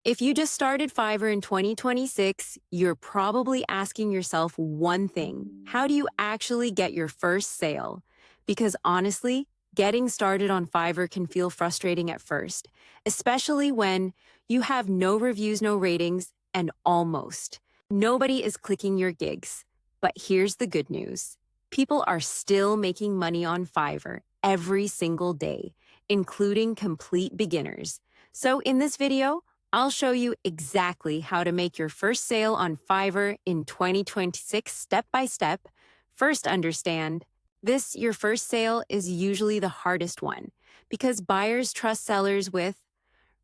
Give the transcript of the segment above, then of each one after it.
If you just started Fiverr in 2026, you're probably asking yourself one thing. How do you actually get your first sale? Because honestly, getting started on Fiverr can feel frustrating at first, especially when you have no reviews, no ratings, and almost nobody is clicking your gigs. But here's the good news. People are still making money on Fiverr every single day, including complete beginners. So in this video, I'll show you exactly how to make your first sale on Fiverr in 2026 step by step. First, understand your first sale is usually the hardest one because buyers trust sellers with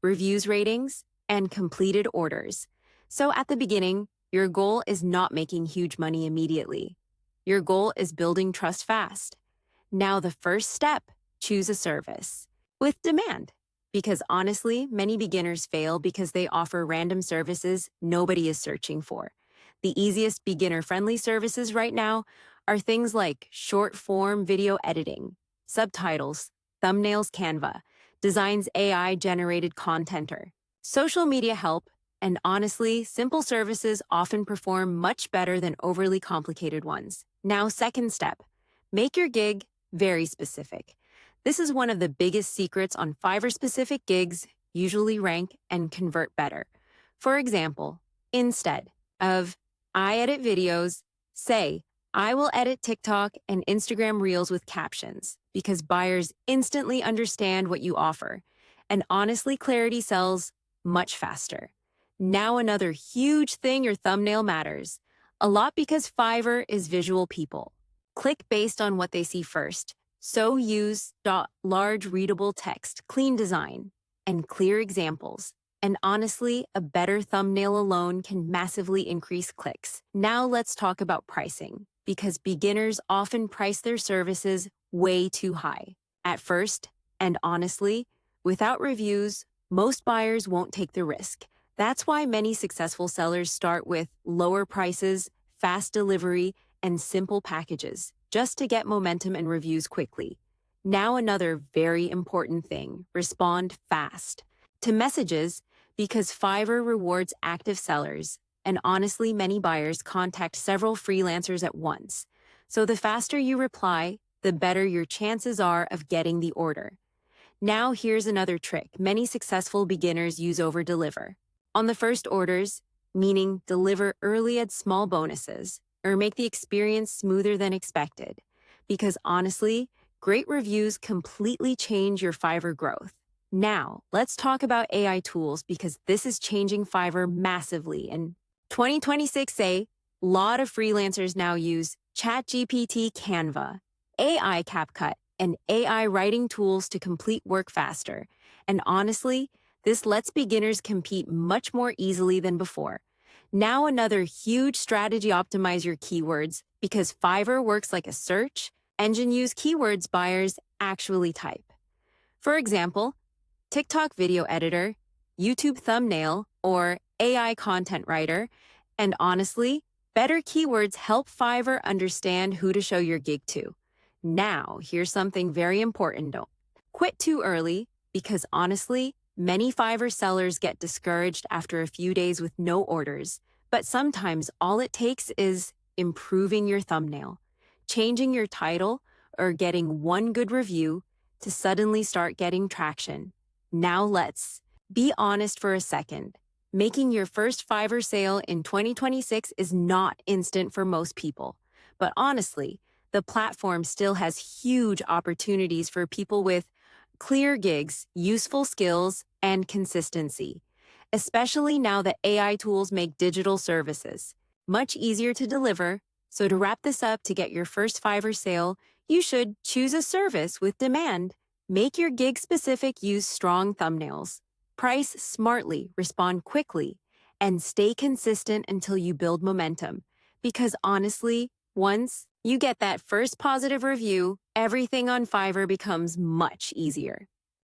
reviews, ratings, and completed orders. So at the beginning, your goal is not making huge money immediately. Your goal is building trust fast. Now, the first step, choose a service with demand. Because honestly, many beginners fail because they offer random services nobody is searching for. The easiest beginner-friendly services right now are things like short-form video editing, subtitles, thumbnails Canva, designs AI-generated content, or social media help, and honestly, simple services often perform much better than overly complicated ones. Now, second step, make your gig very specific. This is one of the biggest secrets on Fiverr-specific gigs usually rank and convert better. For example, instead of I edit videos, say I will edit TikTok and Instagram Reels with captions because buyers instantly understand what you offer. And honestly, clarity sells much faster. Now another huge thing, your thumbnail matters. A lot because Fiverr is visual people. Click based on what they see first. So use large readable text, clean design, and clear examples. And honestly, a better thumbnail alone can massively increase clicks. Now let's talk about pricing, because beginners often price their services way too high at first. And honestly, without reviews, most buyers won't take the risk. That's why many successful sellers start with lower prices, fast delivery, and simple packages, just to get momentum and reviews quickly. Now another very important thing, respond fast to messages because Fiverr rewards active sellers, and honestly, many buyers contact several freelancers at once. So the faster you reply, the better your chances are of getting the order. Now here's another trick many successful beginners use: over-deliver. On the first orders, meaning deliver early at small bonuses, or make the experience smoother than expected. Because honestly, great reviews completely change your Fiverr growth. Now, let's talk about AI tools because this is changing Fiverr massively. In 2026, a lot of freelancers now use ChatGPT, Canva, AI CapCut, and AI writing tools to complete work faster. And honestly, this lets beginners compete much more easily than before. Now another huge strategy, optimize your keywords because Fiverr works like a search engine. Use keywords buyers actually type. For example, TikTok video editor, YouTube thumbnail, or AI content writer. And honestly, better keywords help Fiverr understand who to show your gig to. Now, here's something very important. Don't quit too early because honestly, many Fiverr sellers get discouraged after a few days with no orders, but sometimes all it takes is improving your thumbnail, changing your title, or getting one good review to suddenly start getting traction. Now let's be honest for a second. Making your first Fiverr sale in 2026 is not instant for most people, but honestly, the platform still has huge opportunities for people with clear gigs, useful skills, and consistency, especially now that AI tools make digital services much easier to deliver. So to wrap this up, to get your first Fiverr sale, you should choose a service with demand, make your gig specific, use strong thumbnails, price smartly, respond quickly, and stay consistent until you build momentum. Because honestly, once you get that first positive review, everything on Fiverr becomes much easier.